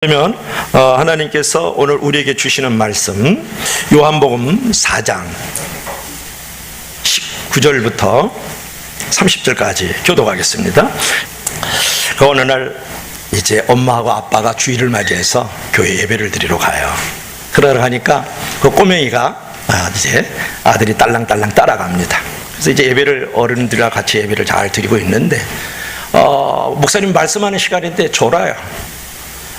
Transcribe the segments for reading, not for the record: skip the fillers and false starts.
그러면 하나님께서 오늘 우리에게 주시는 말씀 요한복음 4장 19절부터 30절까지 교독하겠습니다. 그 어느 날 이제 엄마하고 아빠가 주일을 맞이해서 교회 예배를 드리러 가요. 그러러 가니까 그 꼬맹이가 이제 아들이 딸랑딸랑 따라갑니다. 그래서 이제 예배를 어른들과 같이 예배를 잘 드리고 있는데 목사님 말씀하는 시간인데 졸아요.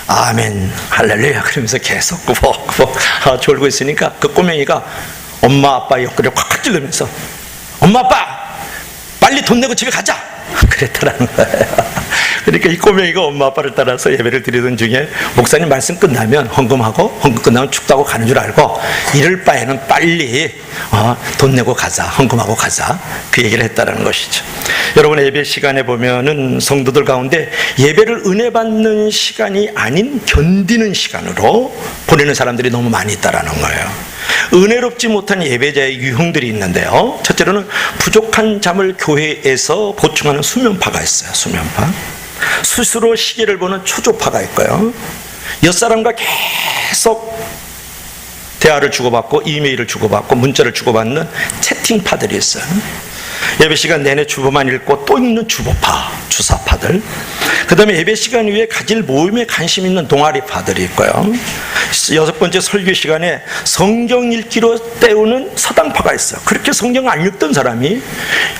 아멘 할렐루야 그러면서 계속 꾸벅꾸벅 졸고 있으니까 그 꼬맹이가 엄마 아빠 옆구리를 콱콱 찔르면서 엄마 아빠 빨리 돈 내고 집에 가자 그랬더라는 거예요. 그러니까 이 꼬맹이가 엄마 아빠를 따라서 예배를 드리던 중에 목사님 말씀 끝나면 헌금하고 헌금 끝나면 축도하고 가는 줄 알고 이럴 바에는 빨리 돈 내고 가자, 헌금하고 가자, 그 얘기를 했다는 것이죠. 여러분, 예배 시간에 보면은 성도들 가운데 예배를 은혜 받는 시간이 아닌 견디는 시간으로 보내는 사람들이 너무 많이 있다라는 거예요. 은혜롭지 못한 예배자의 유형들이 있는데요, 첫째로는 부족한 잠을 교회에서 보충하는 수면파가 있어요. 수면파. 스스로 시계를 보는 초조파가 있고요, 옆사람과 계속 대화를 주고받고 이메일을 주고받고 문자를 주고받는 채팅파들이 있어요. 예배 시간 내내 주보만 읽고 또 읽는 주보파, 주사파들. 그 다음에 예배 시간 위에 가질 모임에 관심 있는 동아리파들이 있고요, 여섯 번째 설교 시간에 성경 읽기로 때우는 서당파가 있어요. 그렇게 성경 안 읽던 사람이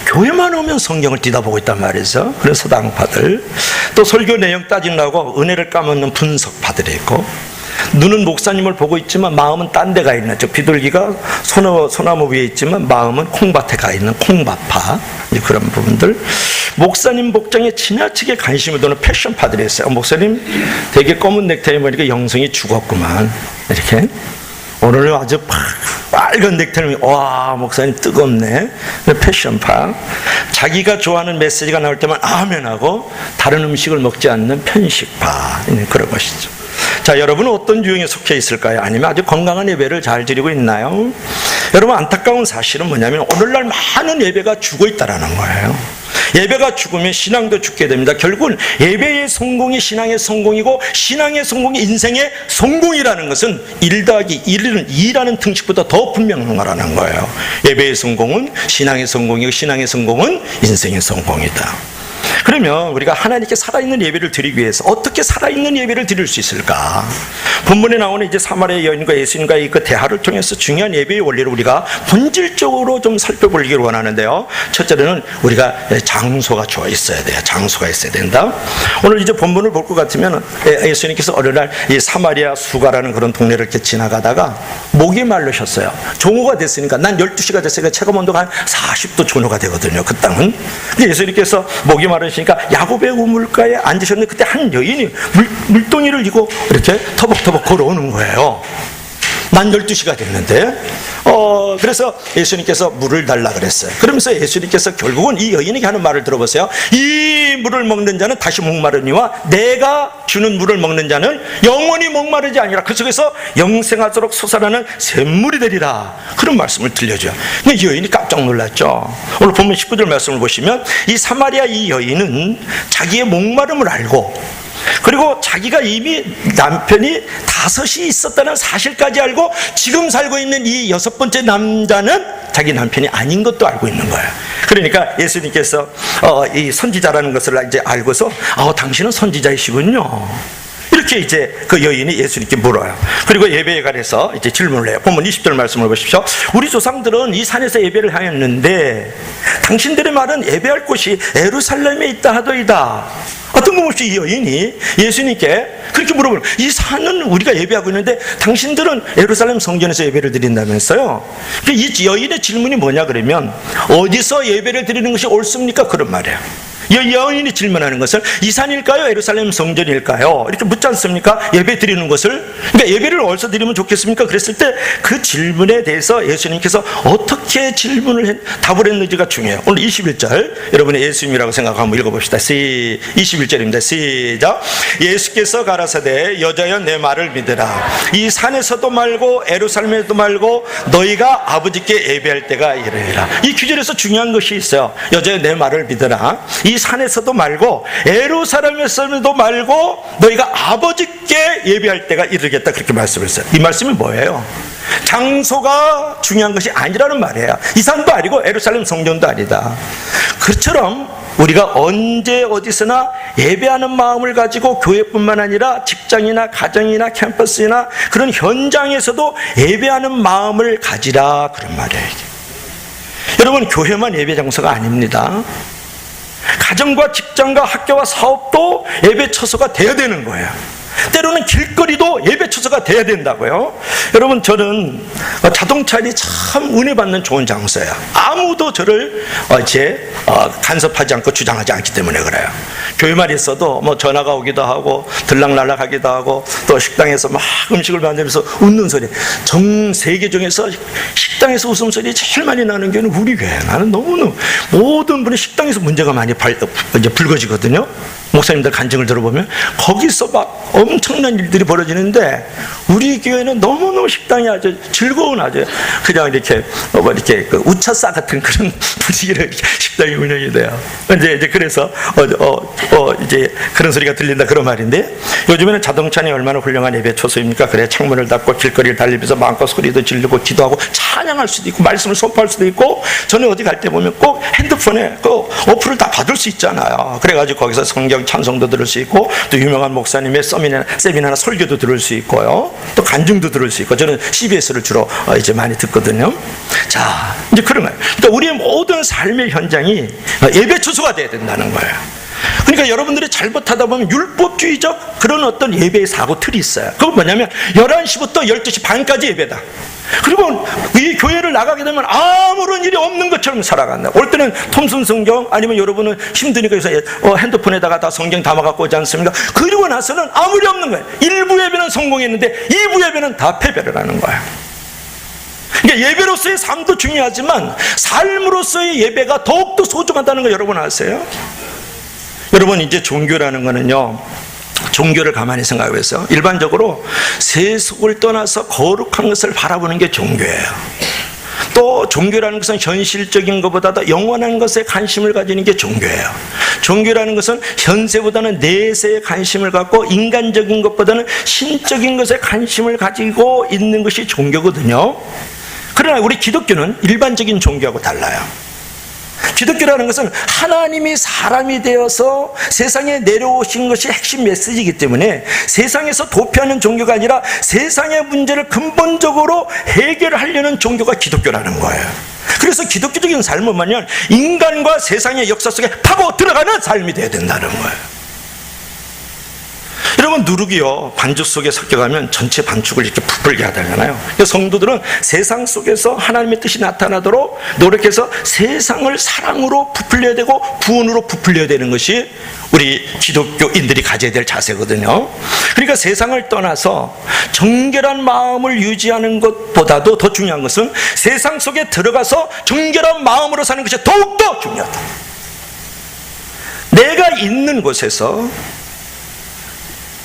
교회만 오면 성경을 뒤다보고 있단 말이죠. 그래서 서당파들. 또 설교 내용 따지려고 은혜를 까먹는 분석파들이 있고, 눈은 목사님을 보고 있지만 마음은 딴 데 가 있는, 즉 비둘기가 소나무 위에 있지만 마음은 콩밭에 가 있는 콩밭파, 그런 부분들. 목사님 복장에 지나치게 관심을 두는 패션파들이 있어요. 목사님 되게 검은 넥타이 보니까 영성이 죽었구만, 이렇게. 오늘 아주 빨간 넥타이, 와 목사님 뜨겁네. 패션파. 자기가 좋아하는 메시지가 나올 때만 아멘하고 다른 음식을 먹지 않는 편식파, 그런 것이죠. 자, 여러분은 어떤 유형에 속해 있을까요? 아니면 아주 건강한 예배를 잘 드리고 있나요? 여러분, 안타까운 사실은 뭐냐면 오늘날 많은 예배가 죽어 있다는 거예요. 예배가 죽으면 신앙도 죽게 됩니다. 결국은 예배의 성공이 신앙의 성공이고, 신앙의 성공이 인생의 성공이라는 것은 1 더하기 1은 2라는 등식보다 더 분명한 거라는 거예요. 예배의 성공은 신앙의 성공이고, 신앙의 성공은 인생의 성공이다. 그러면 우리가 하나님께 살아있는 예배를 드리기 위해서 어떻게 살아있는 예배를 드릴 수 있을까? 본문에 나오는 이제 사마리아 여인과 예수님과의 그 대화를 통해서 중요한 예배의 원리를 우리가 본질적으로 좀 살펴보기를 원하는데요, 첫째로는 우리가 장소가 좋아 있어야 돼요. 장소가 있어야 된다. 오늘 이제 본문을 볼 것 같으면 예수님께서 어느 날 이 사마리아 수가라는 그런 동네를 이렇게 지나가다가 목이 마르셨어요. 종호가 됐으니까, 난 12시가 됐으니까 체감 온도가 한 40도 전후가 되거든요, 그 땅은. 근데 예수님께서 목이 마르시니까 야곱의 우물가에 앉으셨는데, 그때 한 여인이 물동이를 이고 이렇게 터벅터벅 걸어오는 거예요. 난 12시가 됐는데. 그래서 예수님께서 물을 달라 그랬어요. 그러면서 예수님께서 결국은 이 여인에게 하는 말을 들어보세요. 이 물을 먹는 자는 다시 목마르니와 내가 주는 물을 먹는 자는 영원히 목마르지 아니라 그 속에서 영생하도록 솟아나는 샘물이 되리라, 그런 말씀을 들려줘요. 근데 이 여인이 깜짝 놀랐죠. 오늘 본문 19절 말씀을 보시면 이 사마리아 이 여인은 자기의 목마름을 알고, 그리고 자기가 이미 남편이 5이 있었다는 사실까지 알고 지금 살고 있는 이 6번째 남자는 자기 남편이 아닌 것도 알고 있는 거예요. 그러니까 예수님께서 이 선지자라는 것을 이제 알고서 당신은 선지자이시군요, 이렇게 이제 그 여인이 예수님께 물어요. 그리고 예배에 관해서 이제 질문을 해요. 본문 20절 말씀을 보십시오. 우리 조상들은 이 산에서 예배를 하였는데 당신들의 말은 예배할 곳이 예루살렘에 있다 하더이다. 뜬금없이 이 여인이 예수님께 그렇게 물어보는, 이 산은 우리가 예배하고 있는데 당신들은 예루살렘 성전에서 예배를 드린다면서요. 이 여인의 질문이 뭐냐 그러면, 어디서 예배를 드리는 것이 옳습니까? 그런 말이에요. 이 여인이 질문하는 것은 이 산일까요? 예루살렘 성전일까요? 이렇게 묻지 않습니까? 예배 드리는 것을. 그러니까 예배를 어디서 드리면 좋겠습니까? 그랬을 때 그 질문에 대해서 예수님께서 어떻게 답을 했는지가 중요해요. 오늘 21절 여러분의 예수님이라고 생각하고 한번 읽어봅시다. 21절입니다. 시작. 예수께서 가라사대 여자여 내 말을 믿으라. 이 산에서도 말고 예루살렘에도 말고 너희가 아버지께 예배할 때가 이르리라. 이 구절에서 중요한 것이 있어요. 여자여 내 말을 믿으라. 이 산에서도 말고 예루살렘에서도 말고 너희가 아버지께 예배할 때가 이르겠다, 그렇게 말씀했어요. 이 말씀이 뭐예요? 장소가 중요한 것이 아니라는 말이에요. 이 산도 아니고 예루살렘 성전도 아니다. 그처럼 우리가 언제 어디서나 예배하는 마음을 가지고 교회뿐만 아니라 직장이나 가정이나 캠퍼스나 그런 현장에서도 예배하는 마음을 가지라, 그런 말이에요. 여러분, 교회만 예배 장소가 아닙니다. 가정과 직장과 학교와 사업도 예배 처소가 되어야 되는 거예요. 때로는 길거리도 예배 처소가 돼야 된다고요. 여러분, 저는 자동차이 참 은혜 받는 좋은 장소예요. 아무도 저를 간섭하지 않고 주장하지 않기 때문에 그래요. 교회만 있어도 뭐 전화가 오기도 하고 들락날락 하기도 하고 또 식당에서 막 음식을 만들면서 웃는 소리, 전 세계 중에서 식당에서 웃음소리 제일 많이 나는 교회는 우리 교회예요. 나는 너무너무 모든 분이 식당에서 문제가 많이 불거지거든요. 목사님들 간증을 들어보면 거기서 막 엄청난 일들이 벌어지는데 우리 교회는 너무너무 식당이 아주 즐거운, 아주 그냥 이렇게 그 우차싸 같은 그런 분위기로 식당이 운영이 돼요. 이제 그래서 이제 그런 소리가 들린다, 그런 말인데, 요즘에는 자동차니 얼마나 훌륭한 예배 초소입니까? 그래, 창문을 닫고 길거리를 달리면서 마음껏 소리도 지르고 기도하고 찬양할 수도 있고 말씀을 선포할 수도 있고, 저는 어디 갈 때 보면 꼭 핸드폰에 그 어플을 다 받을 수 있잖아요. 그래가지고 거기서 성경 찬송도 들을 수 있고, 또 유명한 목사님의 세미나나 설교도 들을 수 있고요, 또 간증도 들을 수 있고. 저는 CBS를 주로 이제 많이 듣거든요. 자, 이제 그런 거예요. 그러니까 우리의 모든 삶의 현장이 예배 처소가 돼야 된다는 거예요. 그러니까 여러분들이 잘못하다 보면 율법주의적 그런 어떤 예배의 사고 틀이 있어요. 그건 뭐냐면 11시부터 12시 반까지 예배다. 그리고 이 교회를 나가게 되면 아무런 일이 없는 것처럼 살아간다. 올 때는 톰슨 성경, 아니면 여러분은 힘드니까 해서 핸드폰에다가 다 성경 담아갖고 오지 않습니까? 그리고 나서는 아무 일이 없는 거예요. 1부 예배는 성공했는데 2부 예배는 다 패배를 하는 거예요. 그러니까 예배로서의 삶도 중요하지만 삶으로서의 예배가 더욱더 소중하다는 거 여러분 아세요? 여러분, 이제 종교라는 거는요, 종교를 가만히 생각해보세요. 일반적으로 세속을 떠나서 거룩한 것을 바라보는 게 종교예요. 또 종교라는 것은 현실적인 것보다도 영원한 것에 관심을 가지는 게 종교예요. 종교라는 것은 현세보다는 내세에 관심을 갖고 인간적인 것보다는 신적인 것에 관심을 가지고 있는 것이 종교거든요. 그러나 우리 기독교는 일반적인 종교하고 달라요. 기독교라는 것은 하나님이 사람이 되어서 세상에 내려오신 것이 핵심 메시지이기 때문에 세상에서 도피하는 종교가 아니라 세상의 문제를 근본적으로 해결하려는 종교가 기독교라는 거예요. 그래서 기독교적인 삶은 뭐냐면 인간과 세상의 역사 속에 파고 들어가는 삶이 되어야 된다는 거예요. 여러분, 누룩이요, 반죽 속에 섞여가면 전체 반죽을 이렇게 부풀게 하잖아요. 성도들은 세상 속에서 하나님의 뜻이 나타나도록 노력해서 세상을 사랑으로 부풀려야 되고 구원으로 부풀려야 되는 것이 우리 기독교인들이 가져야 될 자세거든요. 그러니까 세상을 떠나서 정결한 마음을 유지하는 것보다도 더 중요한 것은 세상 속에 들어가서 정결한 마음으로 사는 것이 더욱더 중요하다. 내가 있는 곳에서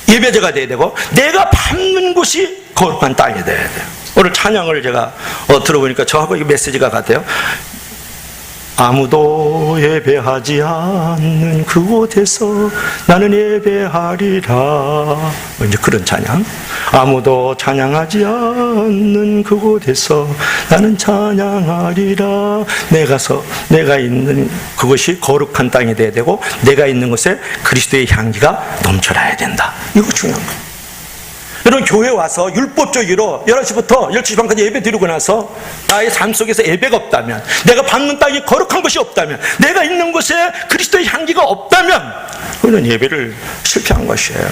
예배자가 돼야 되고 내가 밟는 곳이 거룩한 땅이 돼야 돼요. 오늘 찬양을 제가 들어보니까 저하고 이 메시지가 같아요. 아무도 예배하지 않는 그곳에서 나는 예배하리라. 이제 그런 찬양. 아무도 찬양하지 않는 그곳에서 나는 찬양하리라. 내가 있는 그것이 거룩한 땅이 돼야 되고 내가 있는 곳에 그리스도의 향기가 넘쳐나야 된다. 이거 중요한 거예요. 여러분, 교회 와서 율법적으로 11시부터 12시 반까지 예배 드리고 나서 나의 삶 속에서 예배가 없다면, 내가 밟는 땅이 거룩한 것이 없다면, 내가 있는 곳에 그리스도의 향기가 없다면 그는 예배를 실패한 것이에요.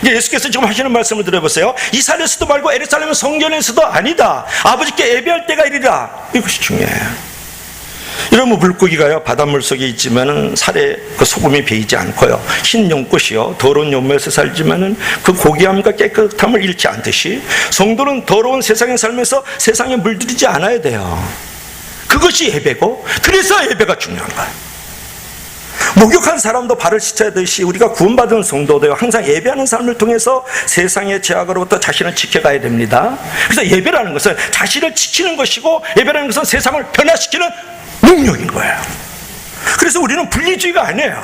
이제 예수께서 지금 하시는 말씀을 들어보세요. 이 산에서도 말고 예루살렘 성전에서도 아니다. 아버지께 예배할 때가 이리라. 이것이 중요해요. 이러면 물고기가요, 바닷물 속에 있지만은 살에 그 소금이 배이지 않고요, 흰 연꽃이요, 더러운 연못에서 살지만은 그 고귀함과 깨끗함을 잃지 않듯이 성도는 더러운 세상에 살면서 세상에 물들이지 않아야 돼요. 그것이 예배고, 그래서 예배가 중요한 거예요. 목욕한 사람도 발을 씻어야듯이 우리가 구원받은 성도도요, 항상 예배하는 삶을 통해서 세상의 죄악으로부터 자신을 지켜가야 됩니다. 그래서 예배라는 것은 자신을 지키는 것이고, 예배라는 것은 세상을 변화시키는 능력인 거예요. 그래서 우리는 분리주의가 아니에요.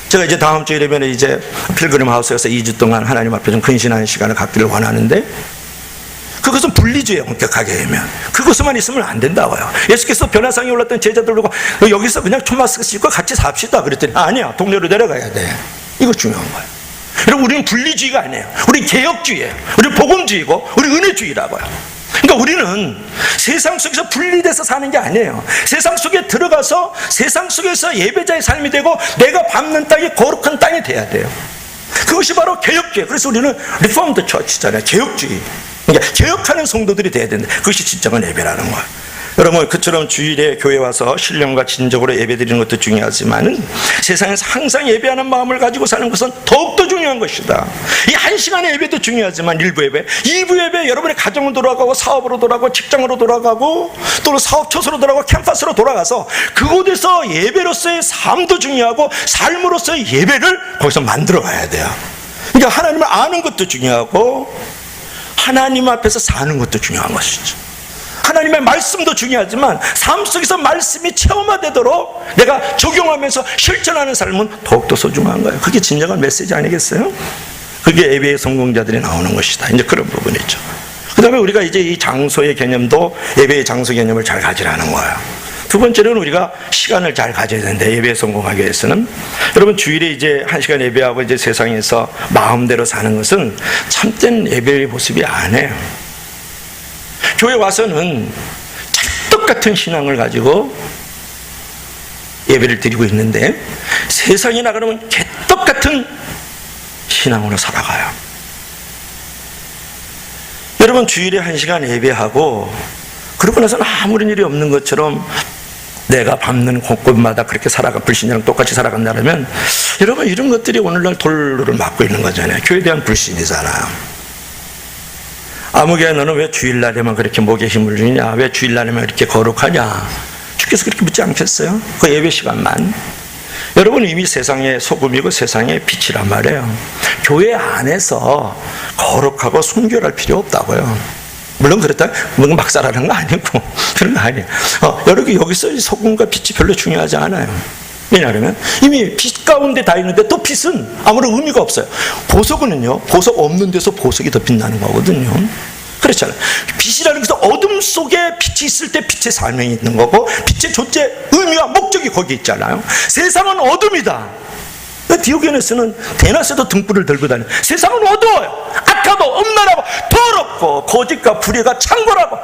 제가 이제 다음 주에 되면 이제 필그림 하우스에서 2주 동안 하나님 앞에 좀 근신하는 시간을 갖기를 원하는데, 그것은 분리주의에 엄격하게 하면 그것만 있으면 안 된다고요. 예수께서 변화상에 올랐던 제자들 보고 여기서 그냥 초마스크 씻고 같이 삽시다 그랬더니 아니야, 동네로 내려가야 돼. 이거 중요한 거예요. 여러분, 우리는 분리주의가 아니에요. 우리 개혁주의예요. 우리 복음주의고 우리 은혜주의라고요. 그러니까 우리는 세상 속에서 분리돼서 사는 게 아니에요. 세상 속에 들어가서 세상 속에서 예배자의 삶이 되고 내가 밟는 땅이 거룩한 땅이 돼야 돼요. 그것이 바로 개혁주의. 그래서 우리는 리폼드 처치잖아요. 개혁주의. 그러니까 개혁하는 성도들이 돼야 된다. 그것이 진정한 예배라는 거예요. 여러분, 그처럼 주일에 교회 와서 신령과 진정으로 예배드리는 것도 중요하지만 세상에서 항상 예배하는 마음을 가지고 사는 것은 더욱더 중요한 것이다. 이 한 시간의 예배도 중요하지만 일부 예배, 2부 예배, 여러분의 가정으로 돌아가고 사업으로 돌아가고 직장으로 돌아가고 또는 사업처소로 돌아가고 캠퍼스로 돌아가서 그곳에서 예배로서의 삶도 중요하고 삶으로서의 예배를 거기서 만들어 가야 돼요. 그러니까 하나님을 아는 것도 중요하고 하나님 앞에서 사는 것도 중요한 것이죠. 하나님의 말씀도 중요하지만 삶 속에서 말씀이 체험화되도록 내가 적용하면서 실천하는 삶은 더욱더 소중한 거예요. 그게 진정한 메시지 아니겠어요? 그게 예배의 성공자들이 나오는 것이다. 이제 그런 부분이죠. 그 다음에 우리가 이제 이 장소의 개념도 예배의 장소 개념을 잘 가지라는 거예요. 두 번째는 우리가 시간을 잘 가져야 되는데, 예배에 성공하기 위해서는 여러분, 주일에 이제 1시간 예배하고 이제 세상에서 마음대로 사는 것은 참된 예배의 모습이 아니에요. 교회 와서는 찰떡 같은 신앙을 가지고 예배를 드리고 있는데 세상에 나가면 개떡 같은 신앙으로 살아가요. 여러분, 주일에 1시간 예배하고 그러고 나서는 아무런 일이 없는 것처럼 내가 밟는 곳곳마다 그렇게 살아가 불신이랑 똑같이 살아간다면 여러분, 이런 것들이 오늘날 돌로를 막고 있는 거잖아요. 교회에 대한 불신이잖아요. 아무개야, 너는 왜 주일날에만 그렇게 목에 힘을 주냐? 왜 주일날에만 이렇게 거룩하냐? 주께서 그렇게 묻지 않겠어요? 그 예배 시간만. 여러분, 이미 세상의 소금이고 세상의 빛이란 말이에요. 교회 안에서 거룩하고 순결할 필요 없다고요. 물론 그렇다 뭔가 막 살아라는 거 아니고 그런 거 아니에요. 여러분, 여기서 소금과 빛이 별로 중요하지 않아요. 왜냐하면 이미 빛 가운데 다 있는데 또 빛은 아무런 의미가 없어요. 보석은요, 보석 없는 데서 보석이 더 빛나는 거거든요. 그렇잖아요. 빛이라는 것은 어둠 속에 빛이 있을 때 빛의 삶이 있는 거고 빛의 존재 의미와 목적이 거기 있잖아요. 세상은 어둠이다. 디오게네스는 대낮에도 등불을 들고 다녀요. 세상은 어두워요. 악하고 음란하고 더럽고 거짓과 불의가 창궐하고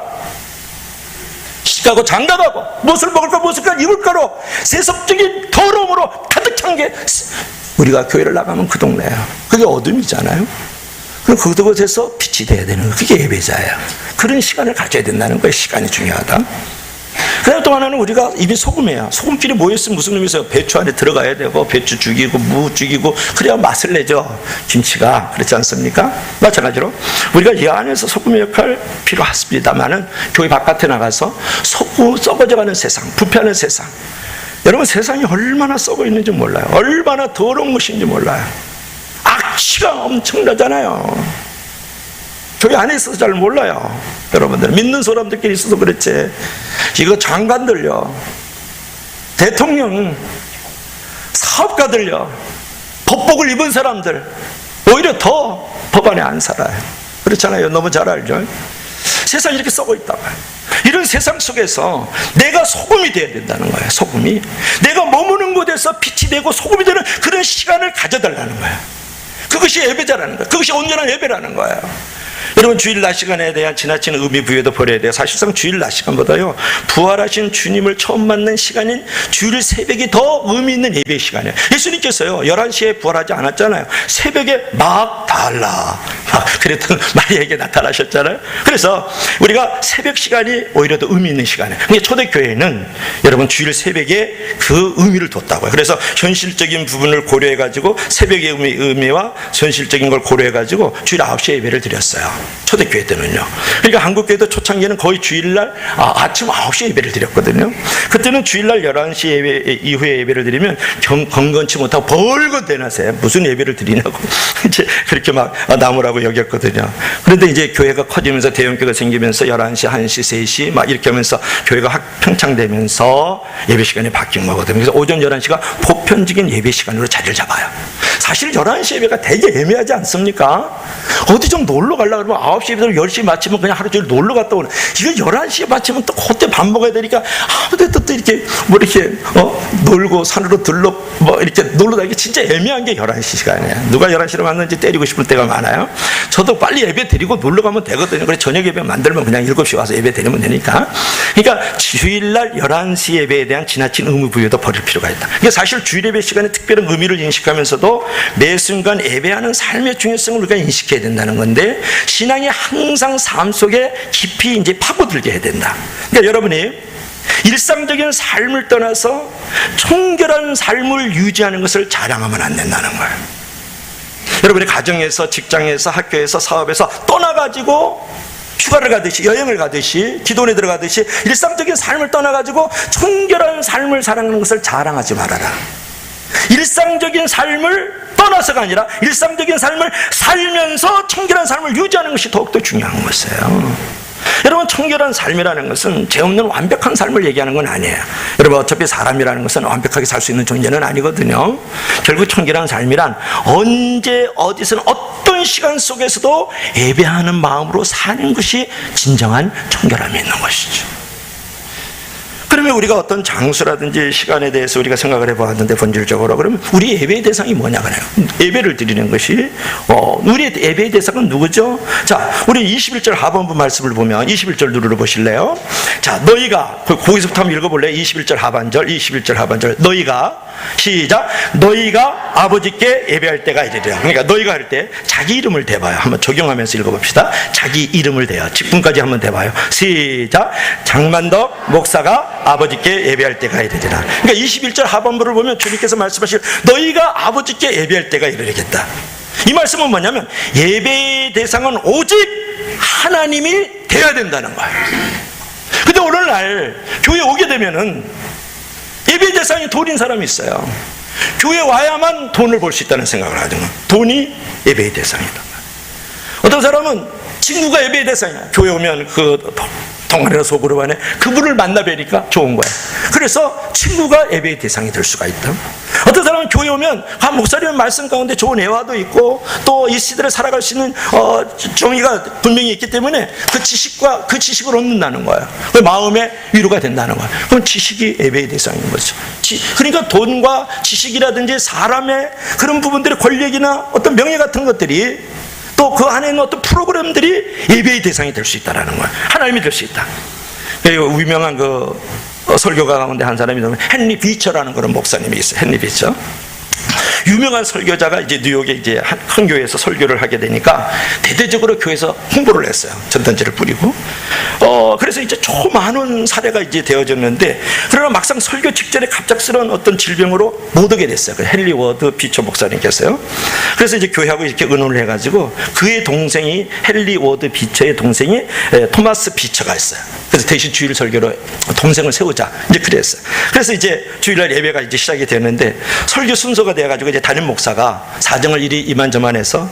시가고 장가가고 무엇을 먹을까 무엇을 입을까로 세속적인 더러움으로 가득 찬 게 우리가 교회를 나가면 그 동네예요. 그게 어둠이잖아요. 그럼 그곳에서 빛이 돼야 되는 거예요. 그게 예배자예요. 그런 시간을 가져야 된다는 거예요. 시간이 중요하다. 그다음 또 하나는 우리가 입이 소금이에요. 소금끼리 모였으면 무슨 의미에서 배추 안에 들어가야 되고 배추 죽이고 무 죽이고 그래야 맛을 내죠. 김치가. 그렇지 않습니까? 마찬가지로 우리가 이 안에서 소금의 역할 필요하습니다만은 교회 바깥에 나가서 썩어져가는 세상, 부패하는 세상. 여러분, 세상이 얼마나 썩어 있는지 몰라요. 얼마나 더러운 것인지 몰라요. 악취가 엄청나잖아요. 교회 안에 있어서 잘 몰라요. 여러분들 믿는 사람들끼리 있어서 그렇지, 이거 장관들요, 대통령, 사업가들요, 법복을 입은 사람들 오히려 더 법안에 안 살아요. 그렇잖아요. 너무 잘 알죠. 세상이 이렇게 썩어 있다고요. 이런 세상 속에서 내가 소금이 돼야 된다는 거예요. 소금이 내가 머무는 곳에서 빛이 되고 소금이 되는 그런 시간을 가져달라는 거예요. 그것이 예배자라는 거예요. 그것이 온전한 예배라는 거예요. 여러분, 주일 낮 시간에 대한 지나친 의미 부여도 버려야 돼요. 사실상 주일 낮 시간보다요, 부활하신 주님을 처음 만난 시간인 주일 새벽이 더 의미 있는 예배 시간이에요. 예수님께서요 11시에 부활하지 않았잖아요. 새벽에 막 달라 그랬던 마리아에게 나타나셨잖아요. 그래서 우리가 새벽 시간이 오히려 더 의미 있는 시간이에요. 근데 초대교회는 여러분 주일 새벽에 그 의미를 뒀다고요. 그래서 현실적인 부분을 고려해가지고 새벽의 의미와 현실적인 걸 고려해가지고 주일 9시에 예배를 드렸어요. 초대교회 때는요. 그러니까 한국교회도 초창기에는 거의 주일날 아침 9시에 예배를 드렸거든요. 그때는 주일날 11시 예배 이후에 예배를 드리면 건건치 못하고 벌건 대낮에 무슨 예배를 드리냐고 이제 그렇게 막 나무라고 중요하다고 여겼거든요. 그런데 이제 교회가 커지면서 대형교회가 생기면서 11시, 1시, 3시 막 이렇게 하면서 교회가 평창되면서 예배 시간이 바뀐 거거든요. 그래서 오전 11시가 보편적인 예배 시간으로 자리를 잡아요. 사실 11시 예배가 되게 애매하지 않습니까? 어디 좀 놀러 가려고 그러면 9시 예배를 10시 마치면 그냥 하루 종일 놀러 갔다 오는, 이거 11시에 마치면 또 그때 밥 먹어야 되니까 아무데도 또 이렇게 뭐 이렇게 놀고 산으로 들러 뭐 이렇게 놀러 다니기 진짜 애매한 게 11시 시간이에요. 누가 11시로 왔는지 때리고 싶을 때가 많아요. 저도 빨리 예배 드리고 놀러 가면 되거든요. 그래서 저녁 예배 만들면 그냥 7시 와서 예배 드리면 되니까. 그러니까 주일날 11시 예배에 대한 지나친 의무 부여도 버릴 필요가 있다. 이게 사실 주일 예배 시간에 특별한 의미를 인식하면서도 매 순간 예배하는 삶의 중요성을 우리가 인식해야 된다는 건데, 신앙이 항상 삶 속에 깊이 이제 파고들게 해야 된다. 그러니까 여러분이 일상적인 삶을 떠나서 청결한 삶을 유지하는 것을 자랑하면 안 된다는 거예요. 여러분이 가정에서, 직장에서, 학교에서, 사업에서 떠나가지고 휴가를 가듯이, 여행을 가듯이, 기도원에 들어가듯이 일상적인 삶을 떠나가지고 청결한 삶을 살아가는 것을 자랑하지 말아라. 일상적인 삶을 떠나서가 아니라 일상적인 삶을 살면서 청결한 삶을 유지하는 것이 더욱더 중요한 것이에요. 여러분, 청결한 삶이라는 것은 죄 없는 완벽한 삶을 얘기하는 건 아니에요. 여러분, 어차피 사람이라는 것은 완벽하게 살 수 있는 존재는 아니거든요. 결국 청결한 삶이란 언제 어디서는 어떤 시간 속에서도 예배하는 마음으로 사는 것이 진정한 청결함이 있는 것이죠. 그러면 우리가 어떤 장소라든지 시간에 대해서 우리가 생각을 해보았는데, 본질적으로 그러면 우리 예배의 대상이 뭐냐 그래요. 예배를 드리는 것이 우리 예배의 대상은 누구죠? 자, 우리 21절 하반부 말씀을 보면 21절 누르러 보실래요? 자, 너희가, 거기서부터 한번 읽어볼래요? 21절 하반절 너희가, 시작, 너희가 아버지께 예배할 때가 이르리라. 그러니까 너희가 할 때 자기 이름을 대봐요. 한번 적용하면서 읽어봅시다. 자기 이름을 대요. 직분까지 한번 대봐요. 시작, 장만덕 목사가 아버지께 예배할 때가 이르리라. 그러니까 21절 하반부를 보면 주님께서 말씀하실, 너희가 아버지께 예배할 때가 이르겠다. 이 말씀은 뭐냐면 예배의 대상은 오직 하나님이 되어야 된다는 거예요. 근데 오늘날 교회 오게 되면은 예배의 대상이 돈인 사람이 있어요. 교회 와야만 돈을 벌 수 있다는 생각을 하죠. 돈이 예배의 대상이다. 어떤 사람은 친구가 예배의 대상이야. 교회 오면 그 동아리나 소그룹 안에 그분을 만나 뵈니까 좋은 거야. 그래서 친구가 예배의 대상이 될 수가 있다. 어떤 사람은 교회 오면 목사님은 말씀 가운데 좋은 애화도 있고 또 이 시대를 살아갈 수 있는 정의가 분명히 있기 때문에 그 지식을 얻는다는 거야. 그 마음의 위로가 된다는 거야. 그럼 지식이 예배의 대상인 거죠. 그러니까 돈과 지식이라든지 사람의 그런 부분들의 권력이나 어떤 명예 같은 것들이, 또 그 안에 있는 어떤 프로그램들이 예배의 대상이 될 수 있다는 거야. 하나님이 될 수 있다. 유명한 그 설교가 가운데 한 사람이 헨리 비처라는 그런 목사님이 있어요. 헨리 비처. 유명한 설교자가 이제 뉴욕에 이제 큰 교회에서 설교를 하게 되니까 대대적으로 교회에서 홍보를 했어요. 전단지를 뿌리고. 그래서 이제 많은 사례가 이제 되어졌는데, 그러나 막상 설교 직전에 갑작스러운 어떤 질병으로 못 오게 됐어요. 그 헨리 워드 비처 목사님께서요. 그래서 이제 교회하고 이렇게 의논을 해가지고 그의 동생이, 헨리 워드 비처의 동생이 토마스 비처가 있어요. 그래서 대신 주일 설교로 동생을 세우자, 이제 그랬어요. 그래서 이제 주일날 예배가 이제 시작이 되는데, 설교 순서가 돼가지고 이제 담임 목사가 사정을 이리 이만저만해서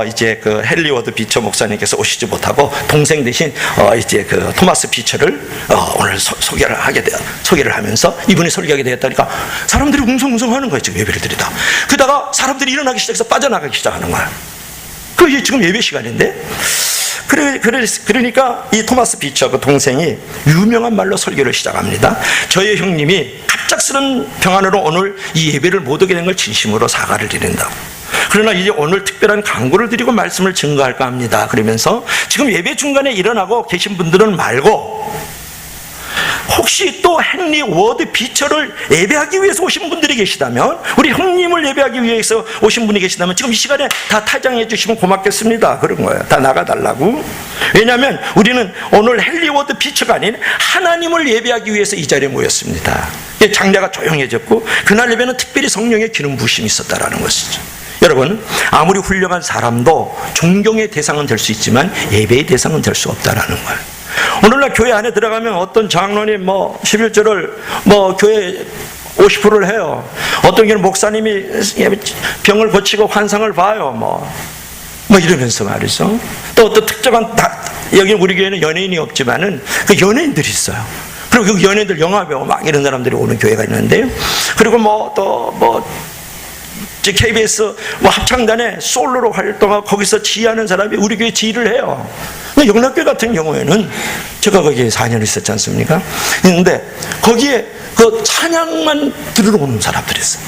이제 그 헨리 워드 비처 목사님께서 오시지 못하고 동생 대신 이제 그 토마스 비처를 오늘 소개를 하면서 이분이 설교하게 되었다니까 사람들이 웅성웅성하는 거예요. 지금 예배를 드리다. 그러다가 사람들이 일어나기 시작해서 빠져나가기 시작하는 거야. 그게 지금 예배 시간인데. 그러니까 이 토마스 비처 그 동생이 유명한 말로 설교를 시작합니다. 저희 형님이 갑작스런 병환으로 오늘 이 예배를 못 오게 된 걸 진심으로 사과를 드린다고. 그러나 이제 오늘 특별한 강구를 드리고 말씀을 증거할까 합니다. 그러면서 지금 예배 중간에 일어나고 계신 분들은 말고, 혹시 또 헨리 워드 비처를 예배하기 위해서 오신 분들이 계시다면, 우리 형님을 예배하기 위해서 오신 분이 계시다면 지금 이 시간에 다 타장해 주시면 고맙겠습니다. 그런 거예요. 다 나가달라고. 왜냐하면 우리는 오늘 헨리 워드 비처가 아닌 하나님을 예배하기 위해서 이 자리에 모였습니다. 장례가 조용해졌고 그날 예배는 특별히 성령의 기름 부으심이 있었다라는 것이죠. 여러분, 아무리 훌륭한 사람도 존경의 대상은 될 수 있지만 예배의 대상은 될 수 없다라는 거예요. 오늘날 교회 안에 들어가면 어떤 장로님 11조를 교회 50%를 해요. 어떤 경우는 목사님이 병을 고치고 환상을 봐요. 뭐 이러면서 말이죠. 또 어떤 특정한 여기 우리 교회는 연예인이 없지만은 그 연예인들이 있어요. 그리고 그 연예인들 영화배우 막 이런 사람들이 오는 교회가 있는데요. 그리고 KBS 합창단에 솔로로 활동하고 거기서 지휘하는 사람이 우리 교회 지휘를 해요. 근데 영락교회 같은 경우에는 제가 거기에 4년 있었지 않습니까? 근데 거기에 그 찬양만 들으러 오는 사람들이 있어요.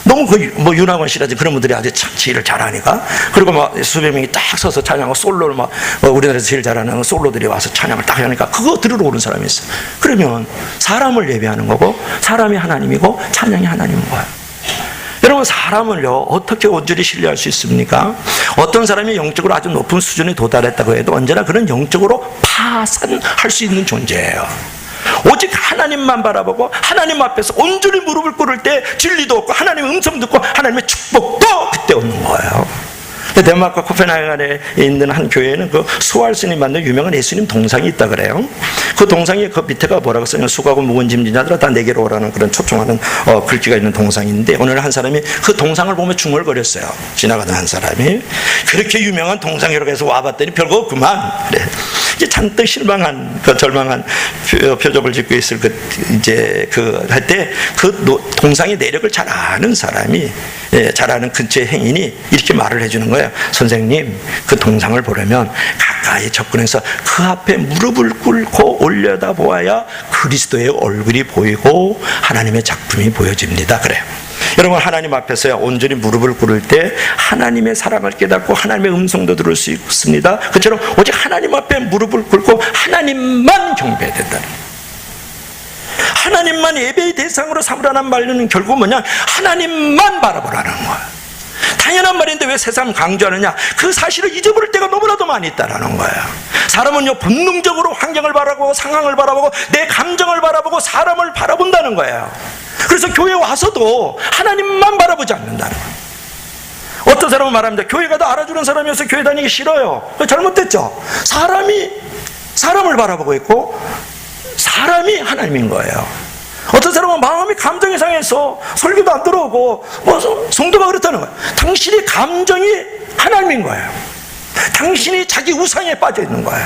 너무 윤학원 씨라든지 그런 분들이 아주 지휘를 잘하니까. 그리고 수백 명이 딱 서서 찬양하고 솔로를 우리나라에서 제일 잘하는 솔로들이 와서 찬양을 딱 하니까 그거 들으러 오는 사람이 있어요. 그러면 사람을 예배하는 거고 사람이 하나님이고 찬양이 하나님인 거예요. 여러분, 사람을요 어떻게 온전히 신뢰할 수 있습니까? 어떤 사람이 영적으로 아주 높은 수준에 도달했다고 해도 언제나 그런 영적으로 파산할 수 있는 존재예요. 오직 하나님만 바라보고 하나님 앞에서 온전히 무릎을 꿇을 때 진리도 없고 하나님의 음성 듣고 하나님의 축복도 그때 오는 거예요. 덴마크 코펜하겐에 있는 한 교회에는 그 수활 스님 만든 유명한 예수님 동상이 있다 그래요. 그 동상이 그 밑에가 뭐라고 써요? 수고하고 무거운 짐진자들아 다 내게로 오라는 그런 초청하는 글귀가 있는 동상인데, 오늘 한 사람이 그 동상을 보며 중얼거렸어요. 지나가던 한 사람이 그렇게 유명한 동상이라고 해서 와봤더니 별거 없구만. 그래. 이제 잔뜩 실망한 절망한 표정을 짓고 있을 할 때 그 동상의 내력을 잘 아는 사람이 잘 아는 근처의 행인이 이렇게 말을 해주는 거예요. 선생님, 그 동상을 보려면 가까이 접근해서 그 앞에 무릎을 꿇고 올려다 보아야 그리스도의 얼굴이 보이고 하나님의 작품이 보여집니다. 그래요. 여러분, 하나님 앞에서야 온전히 무릎을 꿇을 때 하나님의 사랑을 깨닫고 하나님의 음성도 들을 수 있습니다. 그처럼 오직 하나님 앞에 무릎을 꿇고 하나님만 경배해야 된다는 거예요. 하나님만 예배의 대상으로 삼으라는 말은 결국 뭐냐? 하나님만 바라보라는 거예요. 당연한 말인데 왜 세상 강조하느냐? 그 사실을 잊어버릴 때가 너무나도 많이 있다라는 거예요. 사람은요 본능적으로 환경을 바라보고 상황을 바라보고 내 감정을 바라보고 사람을 바라본다는 거예요. 그래서 교회 와서도 하나님만 바라보지 않는다는 거예요. 어떤 사람은 말합니다. 교회 가도 알아주는 사람이어서 교회 다니기 싫어요. 잘못됐죠. 사람이 사람을 바라보고 있고 사람이 하나님인 거예요. 어떤 사람은 마음이 감정이 상해서 설교도 안 들어오고 성도가 그렇다는 거예요. 당신의 감정이 하나님인 거예요. 당신이 자기 우상에 빠져 있는 거예요.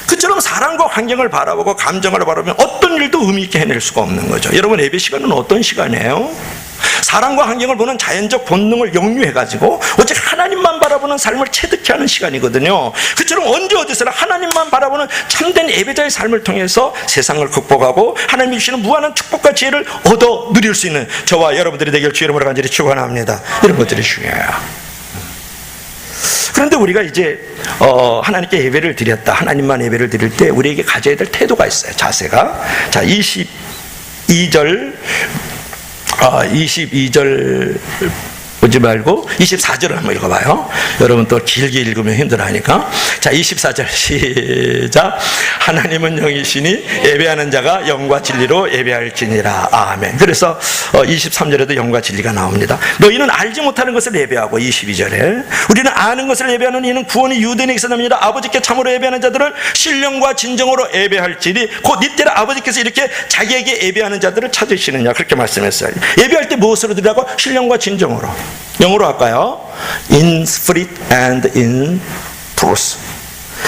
그처럼 사람과 환경을 바라보고 감정을 바라보면 어떤 일도 의미 있게 해낼 수가 없는 거죠. 여러분, 예배 시간은 어떤 시간이에요? 사람과 환경을 보는 자연적 본능을 역류해가지고 오직 하나님만 바라보는 삶을 체득케 하는 시간이거든요. 그처럼 언제 어디서나 하나님만 바라보는 참된 예배자의 삶을 통해서 세상을 극복하고 하나님이 주시는 무한한 축복과 지혜를 얻어 누릴 수 있는 저와 여러분들이 되길 주의 이름으로 간절히 축원합니다. 이런 것들이 중요해요. 그런데 우리가 이제 하나님께 예배를 드렸다, 하나님만 예배를 드릴 때 우리에게 가져야 될 태도가 있어요. 자세가. 자, 22절 보지 말고 24절을 한번 읽어봐요. 여러분 또 길게 읽으면 힘들어하니까. 자, 24절 시작. 하나님은 영이시니 예배하는 자가 영과 진리로 예배할지니라. 아멘. 그래서 23절에도 영과 진리가 나옵니다. 너희는 알지 못하는 것을 예배하고, 22절에 우리는 아는 것을 예배하는 이는 구원이 유대인에게서 납니다. 아버지께 참으로 예배하는 자들을 신령과 진정으로 예배할지니 곧 이때는 아버지께서 이렇게 자기에게 예배하는 자들을 찾으시느냐, 그렇게 말씀했어요. 예배할 때 무엇으로 드리라고? 신령과 진정으로. 영어로 할까요? In spirit and in truth.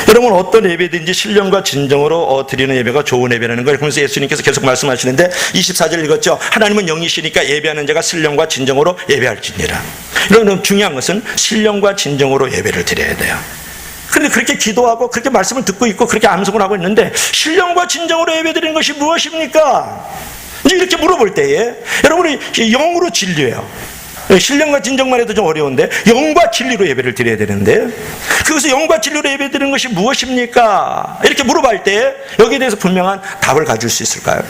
여러분, 어떤 예배든지 신령과 진정으로 드리는 예배가 좋은 예배라는 거예요. 그러면서 예수님께서 계속 말씀하시는데 24절 읽었죠. 하나님은 영이시니까 예배하는 자가 신령과 진정으로 예배할지니라. 이런 중요한 것은 신령과 진정으로 예배를 드려야 돼요. 그런데 그렇게 기도하고 그렇게 말씀을 듣고 있고 그렇게 암송을 하고 있는데 신령과 진정으로 예배드리는 것이 무엇입니까? 이제 이렇게 물어볼 때에 여러분이 영으로 진리예요. 신령과 진정만 해도 좀 어려운데 영과 진리로 예배를 드려야 되는데, 그것을 영과 진리로 예배 드리는 것이 무엇입니까? 이렇게 물어볼 때 여기에 대해서 분명한 답을 가질 수 있을까요?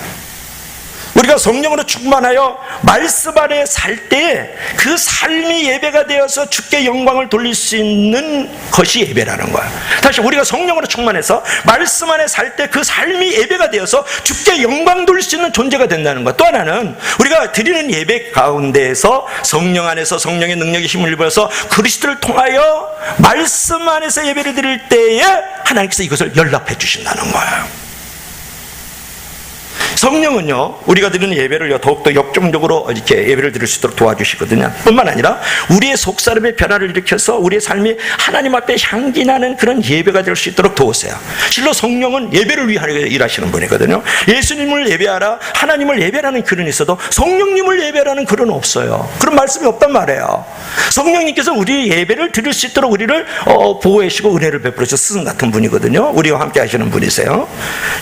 우리가 성령으로 충만하여 말씀 안에 살 때 그 삶이 예배가 되어서 주께 영광을 돌릴 수 있는 것이 예배라는 거야. 다시, 우리가 성령으로 충만해서 말씀 안에 살 때 그 삶이 예배가 되어서 주께 영광 돌릴 수 있는 존재가 된다는 거야. 또 하나는 우리가 드리는 예배 가운데에서 성령 안에서 성령의 능력의 힘을 입어서 그리스도를 통하여 말씀 안에서 예배를 드릴 때에 하나님께서 이것을 연락해 주신다는 거예요. 성령은요, 우리가 드리는 예배를 더욱더 역정적으로 이렇게 예배를 드릴 수 있도록 도와주시거든요. 뿐만 아니라 우리의 속사람의 변화를 일으켜서 우리의 삶이 하나님 앞에 향기 나는 그런 예배가 될 수 있도록 도우세요. 실로 성령은 예배를 위하여 일하시는 분이거든요. 예수님을 예배하라, 하나님을 예배하라는 글은 있어도 성령님을 예배하라는 글은 없어요. 그런 말씀이 없단 말이에요. 성령님께서 우리의 예배를 드릴 수 있도록 우리를 보호해 주시고 은혜를 베풀어 주셔서 스승 같은 분이거든요. 우리와 함께 하시는 분이세요.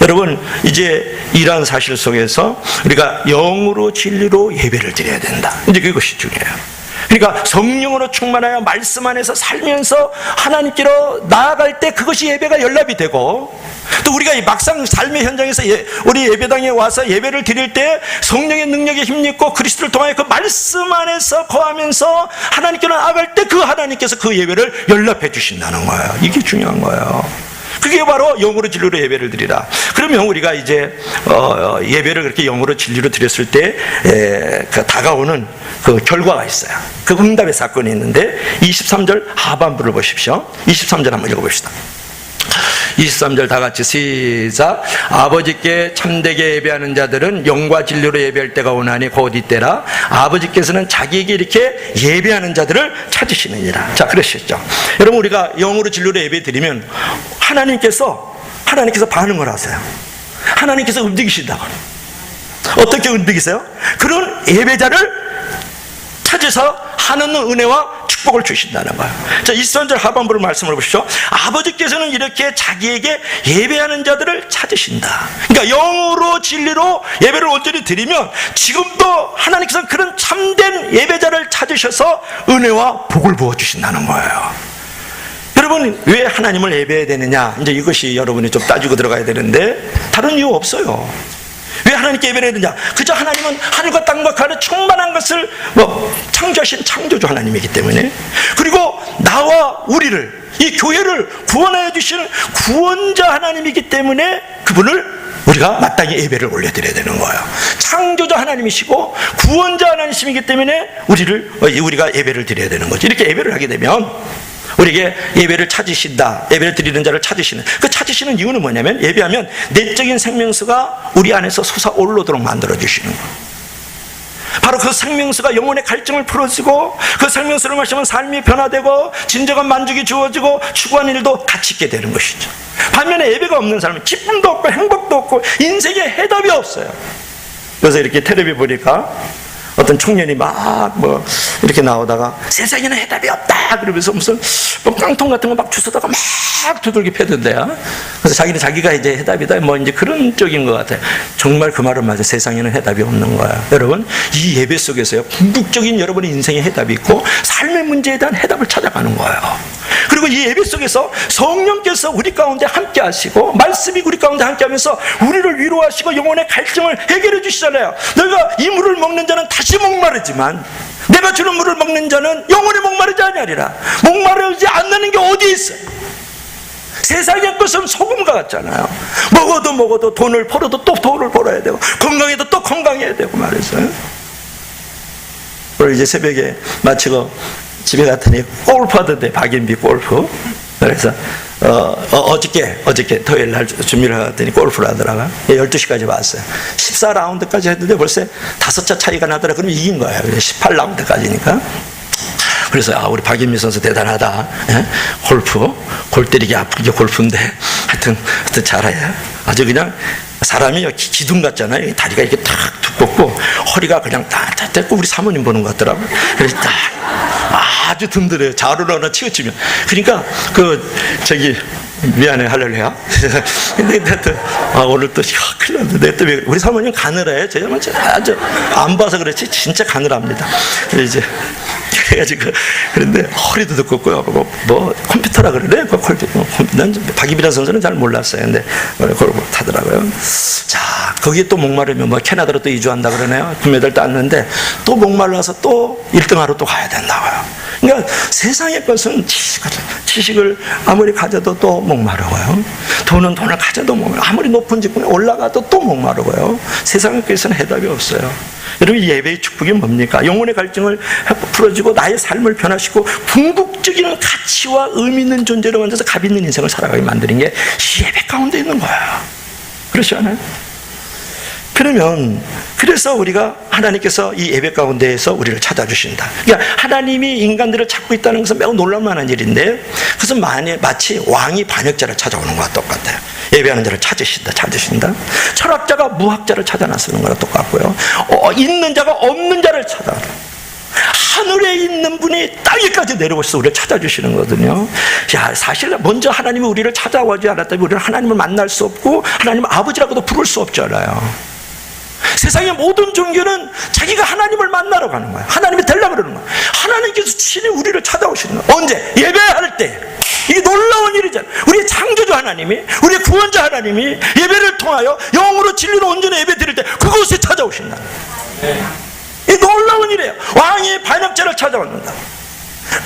여러분, 이제 이러한 사실 속에서 우리가 영으로 진리로 예배를 드려야 된다. 이제 그것이 중요해요. 그러니까 성령으로 충만하여 말씀 안에서 살면서 하나님께로 나아갈 때 그것이 예배가 연락이 되고, 또 우리가 막상 삶의 현장에서 우리 예배당에 와서 예배를 드릴 때 성령의 능력에 힘입고 그리스도를 통하여 그 말씀 안에서 거하면서 하나님께로 나아갈 때 그 하나님께서 그 예배를 연락해 주신다는 거예요. 이게 중요한 거예요. 그게 바로 영으로 진리로 예배를 드리라. 그러면 우리가 이제 예배를 그렇게 영으로 진리로 드렸을 때 다가오는 그 결과가 있어요. 그 응답의 사건이 있는데 23절 하반부를 보십시오. 23절 한번 읽어봅시다. 23절 다 같이 시작. 아버지께 참되게 예배하는 자들은 영과 진리로 예배할 때가 오나니 곧 이때라. 아버지께서는 자기에게 이렇게 예배하는 자들을 찾으시느니라. 자, 그러셨죠. 여러분, 우리가 영으로 진리로 예배 드리면 하나님께서 반응을 하세요. 하나님께서 움직이신다고. 어떻게 움직이세요? 그런 예배자를 찾아서 하는 은혜와 축복을 주신다는 거예요. 자, 23절 하반부를 말씀을 보십시오. 아버지께서는 이렇게 자기에게 예배하는 자들을 찾으신다. 그러니까 영으로 진리로 예배를 온전히 드리면 지금도 하나님께서는 그런 참된 예배자를 찾으셔서 은혜와 복을 부어주신다는 거예요. 여러분, 왜 하나님을 예배해야 되느냐? 이제 이것이 여러분이 좀 따지고 들어가야 되는데 다른 이유 없어요. 왜 하나님께 예배를 해야 되냐? 그저 하나님은 하늘과 땅과 그 안에 충만한 것을 창조하신 창조주 하나님이기 때문에, 그리고 나와 우리를, 이 교회를 구원하여 주시는 구원자 하나님이기 때문에 그분을 우리가 마땅히 예배를 올려드려야 되는 거예요. 창조자 하나님이시고 구원자 하나님이시기 때문에 우리가 예배를 드려야 되는 거죠. 이렇게 예배를 하게 되면 우리에게 예배를 찾으신다, 예배를 드리는 자를 찾으시는, 그 찾으시는 이유는 뭐냐면, 예배하면 내적인 생명수가 우리 안에서 솟아오르도록 만들어주시는 거예요. 바로 그 생명수가 영혼의 갈증을 풀어주고, 그 생명수를 마시면 삶이 변화되고 진정한 만족이 주어지고 추구하는 일도 가치 있게 되는 것이죠. 반면에 예배가 없는 사람은 기쁨도 없고 행복도 없고 인생에 해답이 없어요. 그래서 이렇게 텔레비 보니까 어떤 청년이 막 이렇게 나오다가 세상에는 해답이 없다 그러면서 무슨 깡통 같은 거 막 주워다가 막 두들겨 패던데요. 그래서 자기가 이제 해답이다 이제 그런 쪽인 것 같아요. 정말 그 말은 맞아요. 세상에는 해답이 없는 거야. 여러분, 이 예배 속에서요, 궁극적인 여러분의 인생의 해답이 있고 삶의 문제에 대한 해답을 찾아가는 거예요. 그리고 이 예배 속에서 성령께서 우리 가운데 함께 하시고 말씀이 우리 가운데 함께 하면서 우리를 위로하시고 영혼의 갈증을 해결해 주시잖아요. 너희가 이 물을 먹는 자는 다시 목마르지만 내가 주는 물을 먹는 자는 영원히 목마르지 아니하리라. 목마르지 않는 게 어디 있어요? 세상의 것은 소금과 같잖아요. 먹어도 돈을 벌어도 또 돈을 벌어야 되고 건강해도 또 건강해야 되고 말이죠. 오늘 이제 새벽에 마치고 집에 갔더니 골프 하던데, 박인비 골프. 그래서 어저께 토요일 날 준비를 하더니 골프를 하더라고요. 12시까지 왔어요. 14라운드까지 했는데 벌써 5차 차이가 나더라. 그러면 이긴 거예요. 18라운드까지니까. 그래서 우리 박인미 선수 대단하다. 예? 골 때리기 아픈 게 골프인데 하여튼 잘해요. 아주 그냥 사람이 기둥 같잖아요. 다리가 이렇게 탁 두껍고 허리가 그냥 딱 됐고 우리 사모님 보는 것 같더라고요. 그래서 딱 아주 든든해요. 자루로 치우치면. 그러니까 미안해, 할렐루야. 근데 오늘 또 큰일 났는데 또 우리 사모님 가늘해요. 제가 아주 안 봐서 그렇지 진짜 가늘합니다. 그래가지고 그런데 허리도 두껍고요. 컴퓨터라 그러네. 난 박이비란 선수는 잘 몰랐어요. 근데 그걸 타더라고요. 자, 거기에 또 목마르면 캐나다로 또 이주한다 그러네요. 금메달 땄는데 또 목말라서 또 1등하러 또 가야 된다고요. 그러니까 세상의 것은 지식을 아무리 가져도 또 목마르고요. 돈을 가져도 목마르고, 아무리 높은 직분에 올라가도 또 목마르고요. 세상의 것은 해답이 없어요. 여러분, 예배의 축복이 뭡니까? 영혼의 갈증을 풀어주고 나의 삶을 변화시키고 궁극적인 가치와 의미 있는 존재로 만들어서 값 있는 인생을 살아가게 만드는 게 이 예배 가운데 있는 거예요. 그렇지 않아요? 그래서 우리가 하나님께서 이 예배 가운데에서 우리를 찾아주신다. 그러니까 하나님이 인간들을 찾고 있다는 것은 매우 놀랄만한 일인데, 그것은 마치 왕이 반역자를 찾아오는 것과 똑같아요. 예배하는 자를 찾으신다. 철학자가 무학자를 찾아 나서는 거랑 똑같고요. 있는 자가 없는 자를 찾아. 하늘에 있는 분이 땅에까지 내려오셔서 우리를 찾아주시는 거거든요. 사실 먼저 하나님이 우리를 찾아오지 않았다면 우리는 하나님을 만날 수 없고 하나님 아버지라고도 부를 수 없잖아요. 세상의 모든 종교는 자기가 하나님을 만나러 가는 거예요. 하나님이 되려고 그러는 거예요. 하나님께서 친히 우리를 찾아오시는 거예요. 언제? 예배할 때. 이게 놀라운 일이잖아요. 우리의 창조주 하나님이, 우리의 구원자 하나님이 예배를 통하여 영으로 진리로 온전히 예배 드릴 때 그곳에 찾아오신다. 이 놀라운 일이에요. 왕이 반역자를 찾아왔는다.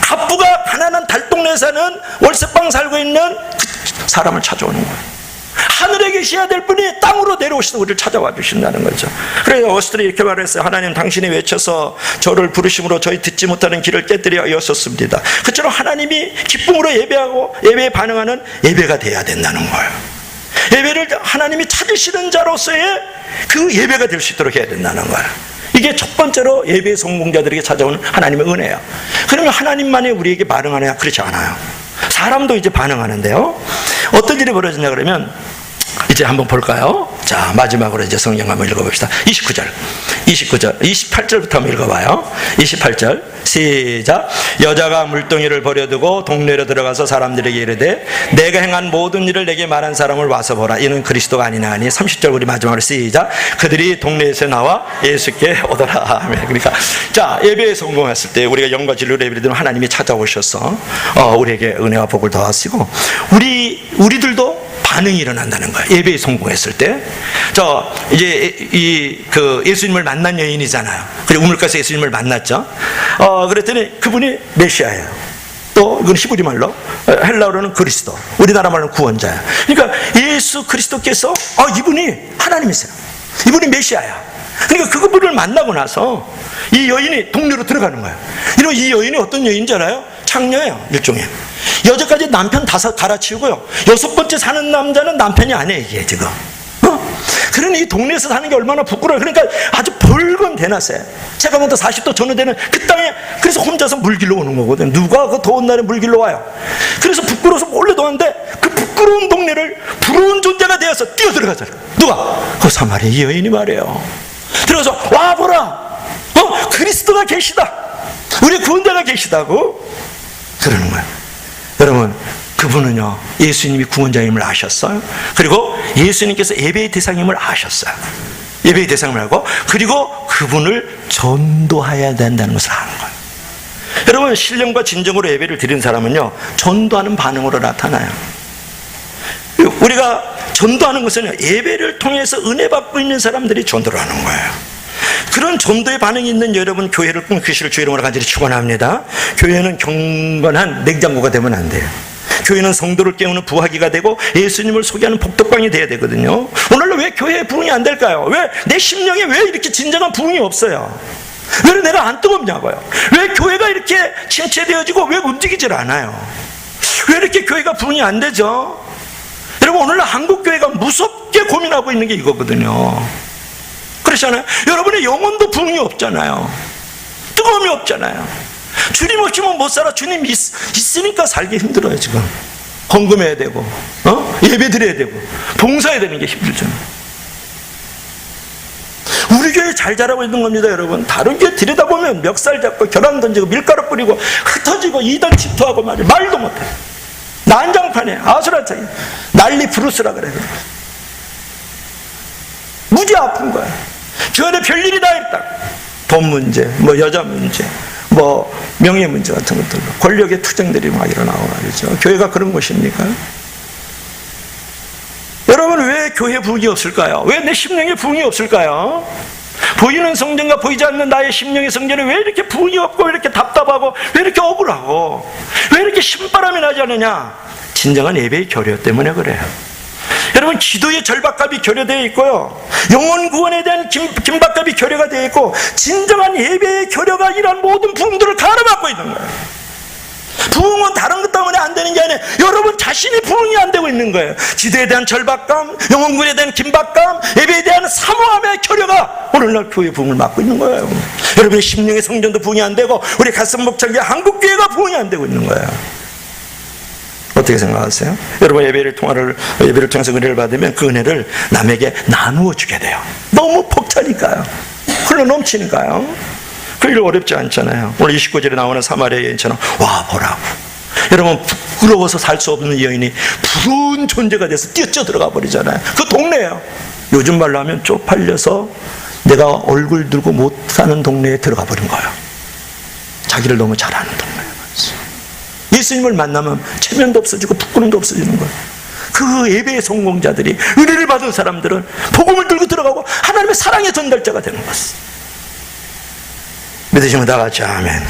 갑부가 가난한 달동네에 사는 월세방 살고 있는 그 사람을 찾아오는 거예요. 하늘에 계셔야 될 분이 땅으로 내려오셔서 우리를 찾아와 주신다는 거죠. 그래서 어스들이 이렇게 말했어요. 하나님, 당신이 외쳐서 저를 부르심으로 저희 듣지 못하는 길을 깨뜨려 여섰습니다. 그처럼 하나님이 기쁨으로 예배하고 예배에 반응하는 예배가 돼야 된다는 거예요. 예배를 하나님이 찾으시는 자로서의 그 예배가 될 수 있도록 해야 된다는 거예요. 이게 첫 번째로 예배 성공자들에게 찾아오는 하나님의 은혜예요. 그러면 하나님만이 우리에게 반응하느냐? 그렇지 않아요. 사람도 이제 반응하는데요. 어떤 일이 벌어지냐 그러면 이제 한번 볼까요? 자, 마지막으로 이제 성경 한번 읽어봅시다. 28절부터 한번 읽어봐요. 28절 시작. 여자가 물동이를 버려두고 동네로 들어가서 사람들에게 이르되 내가 행한 모든 일을 내게 말한 사람을 와서 보라. 이는 그리스도가 아니나 하니. 30절 우리 마지막으로 시작. 그들이 동네에서 나와 예수께 오더라. 그러니까 자, 예배에 성공했을 때 우리가 영과 진리로 예배를 드리면 하나님이 찾아오셔서 우리에게 은혜와 복을 더하시고 우리들도 반응이 일어난다는 거예요. 예배에 성공했을 때. 이제 예수님을 만난 여인이잖아요. 그리고 우물가에서 예수님을 만났죠. 그랬더니 그분이 메시아예요. 또 이건 히브리 말로, 헬라어로는 그리스도, 우리나라 말로는 구원자예요. 그러니까 예수 그리스도께서 이분이 하나님이세요. 이분이 메시아야. 그러니까 그분을 만나고 나서 이 여인이 동네로 들어가는 거예요. 이러면 이 여인이 어떤 여인인지 알아요? 창녀예요. 일종의. 여자까지 남편 다 갈아치우고요. 6번째 사는 남자는 남편이 아니에요, 이게 지금. 그러니 이 동네에서 사는 게 얼마나 부끄러워요. 그러니까 아주 벌건 대낮에 체감온도 40도 전후되는 그 땅에, 그래서 혼자서 물길로 오는 거거든. 누가 그 더운 날에 물길로 와요. 그래서 부끄러워서 몰래 도는데 그 부끄러운 동네를 부러운 존재가 되어서 뛰어들어가잖아요. 누가? 그 사마리아 여인이 말이에요. 들어가서 와보라, 그리스도가 계시다, 우리 구원자가 계시다고 그러는 거예요. 여러분, 그분은요, 예수님이 구원자임을 아셨어요. 그리고 예수님께서 예배의 대상임을 아셨어요. 예배의 대상임을 알고, 그리고 그분을 전도해야 된다는 것을 아는 거예요. 여러분, 신령과 진정으로 예배를 드리는 사람은요, 전도하는 반응으로 나타나요. 우리가 전도하는 것은 예배를 통해서 은혜 받고 있는 사람들이 전도를 하는 거예요. 그런 전도의 반응이 있는 여러분, 교회를 꿈꾸시를 주의 이름으로 간절히 축원합니다. 교회는 경건한 냉장고가 되면 안 돼요. 교회는 성도를 깨우는 부화기가 되고 예수님을 소개하는 복덕방이 돼야 되거든요. 오늘날 왜 교회에 부흥이 안 될까요? 왜 내 심령에 왜 이렇게 진정한 부흥이 없어요? 왜 내가 안 뜨겁냐고요? 왜 교회가 이렇게 침체되어지고 왜 움직이질 않아요? 왜 이렇게 교회가 부흥이 안 되죠? 여러분, 오늘날 한국 교회가 무섭게 고민하고 있는 게 이거거든요. 그렇잖아요. 여러분의 영혼도 부흥이 없잖아요. 뜨거움이 없잖아요. 주님 없이면 못 살아. 주님 있으니까 살기 힘들어요. 지금 헌금해야 되고 예배 드려야 되고 봉사해야 되는 게 힘들잖아요. 우리 교회 잘 자라고 있는 겁니다. 여러분, 다른 교회 들여다보면 멱살 잡고 겨랑 던지고 밀가루 뿌리고 흩어지고 이단 침투하고 말도 못해. 난장판에 아수라장에 난리 브루스라 그래요. 무지 아픈 거야. 교회에 별일이 다 있다. 돈 문제, 여자 문제, 명예 문제 같은 것들로 권력의 투쟁들이 막 일어나고 말이죠. 교회가 그런 곳입니까? 여러분, 왜 교회 부흥이 없을까요? 왜 내 심령에 부흥이 없을까요? 보이는 성전과 보이지 않는 나의 심령의 성전에 왜 이렇게 부흥이 없고, 왜 이렇게 답답하고, 왜 이렇게 억울하고, 왜 이렇게 신바람이 나지 않느냐? 진정한 예배의 교류 때문에 그래요. 여러분, 기도의 절박값이 교류되어 있고요, 영혼 구원에 대한 긴박값이 교류가 되어 있고, 진정한 예배의 교류가 이러한 모든 부흥들을 가로막고 있는 거예요. 부흥은 다른 것 때문에 안 되는 게 아니에요. 여러분 자신이 부응이 안 되고 있는 거예요. 지도에 대한 절박감, 영혼군에 대한 긴박감, 예배에 대한 사모함의 결여가 오늘날 교회 부응을 막고 있는 거예요. 여러분의 심령의 성전도 부응이 안 되고 우리 가슴 목장교 한국교회가 부응이 안 되고 있는 거예요. 어떻게 생각하세요? 여러분 예배를 통해서 은혜를 받으면 그 은혜를 남에게 나누어 주게 돼요. 너무 벅차니까요. 흘러 넘치니까요. 그 일 어렵지 않잖아요. 오늘 29절에 나오는 사마리아 여인처럼 와 보라고. 여러분 부끄러워서 살 수 없는 여인이 부러운 존재가 돼서 뛰어쳐 들어가 버리잖아요. 그 동네예요. 요즘 말로 하면 쪽팔려서 내가 얼굴 들고 못 사는 동네에 들어가 버린 거예요. 자기를 너무 잘 아는 동네예요. 예수님을 만나면 체면도 없어지고 부끄러움도 없어지는 거예요. 그 예배의 성공자들이, 은혜를 받은 사람들은 복음을 들고 들어가고 하나님의 사랑의 전달자가 되는 것입니다. 믿으시면 다 같이 아멘.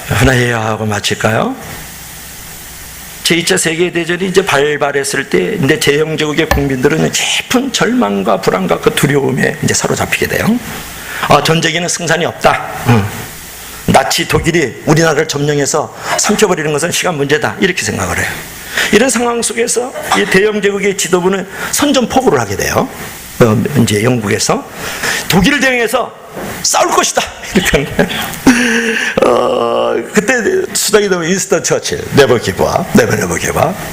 하나 예화하고 마칠까요? 제2차 세계대전이 이제 발발했을 때, 이제 제형제국의 국민들은 깊은 절망과 불안과 그 두려움에 이제 사로잡히게 돼요. 전쟁에는 승산이 없다. 나치 독일이 우리나라를 점령해서 삼켜버리는 것은 시간 문제다. 이렇게 생각을 해요. 이런 상황 속에서 이 대영제국의 지도부는 선전포고를 하게 돼요. 이제 영국에서 독일을 대응해서 싸울 것이다 이렇게 한 거예요. 그때 수장이 되면 윈스턴 처칠, never give up,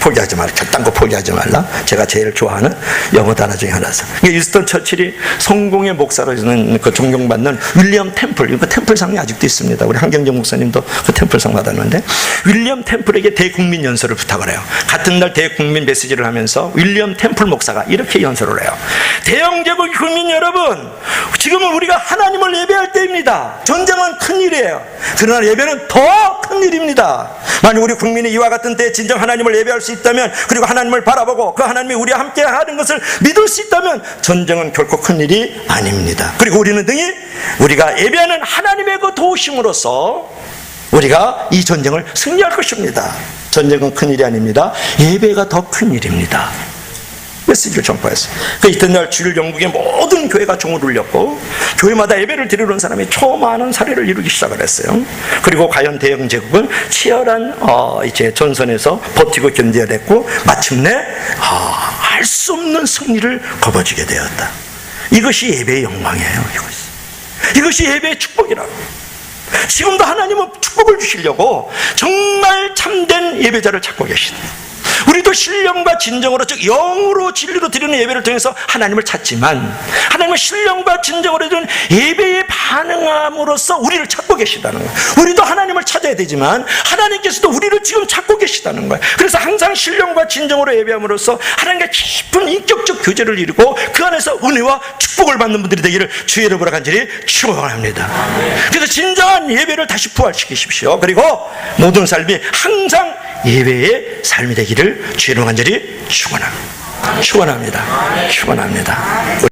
포기하지 말라, 결단코 포기하지 말라. 제가 제일 좋아하는 영어 단어 중에 하나죠. 윈스턴 처칠이 성공의 목사로는 그 존경받는 윌리엄 템플, 그 템플상이 아직도 있습니다. 우리 한경정 목사님도 그 템플상 받았는데, 윌리엄 템플에게 대국민 연설을 부탁을 해요. 같은 날 대국민 메시지를 하면서 윌리엄 템플 목사가 이렇게 연설을 해요. 대영제국 국민 여러분, 지금은 우리가 하나님을 예배할 때입니다. 전쟁은 큰일이에요. 그러나 예배는 더 큰일입니다. 만약 우리 국민이 이와 같은 때에 진정 하나님을 예배할 수 있다면, 그리고 하나님을 바라보고 그 하나님이 우리와 함께 하는 것을 믿을 수 있다면 전쟁은 결코 큰일이 아닙니다. 그리고 우리는 등이 우리가 예배하는 하나님의 그 도우심으로써 우리가 이 전쟁을 승리할 것입니다. 전쟁은 큰일이 아닙니다. 예배가 더 큰일입니다. 메시지를 전파했어요. 그 이튿날 주일 영국의 모든 교회가 종을 울렸고, 교회마다 예배를 드리러 온 사람이 초많은 사례를 이루기 시작을 했어요. 그리고 과연 대영 제국은 치열한 이제 전선에서 버티고 견뎌냈고, 마침내 알 수 없는 승리를 거머쥐게 되었다. 이것이 예배의 영광이에요. 이것이 예배의 축복이라고. 지금도 하나님은 축복을 주시려고 정말 참된 예배자를 찾고 계시다. 우리도 신령과 진정으로, 즉 영으로 진리로 드리는 예배를 통해서 하나님을 찾지만, 하나님은 신령과 진정으로 드리는 예배에 반응함으로써 우리를 찾고 계시다는 거예요. 우리도 하나님을 찾아야 되지만 하나님께서도 우리를 지금 찾고 계시다는 거예요. 그래서 항상 신령과 진정으로 예배함으로써 하나님과 깊은 인격적 교제를 이루고 그 안에서 은혜와 축복을 받는 분들이 되기를 주의 이름으로 간절히 축원합니다. 그래서 진정한 예배를 다시 부활시키십시오. 그리고 모든 삶이 항상 예배의 삶이 되기를 주의 이름으로 간절히 축원합니다. 축원합니다.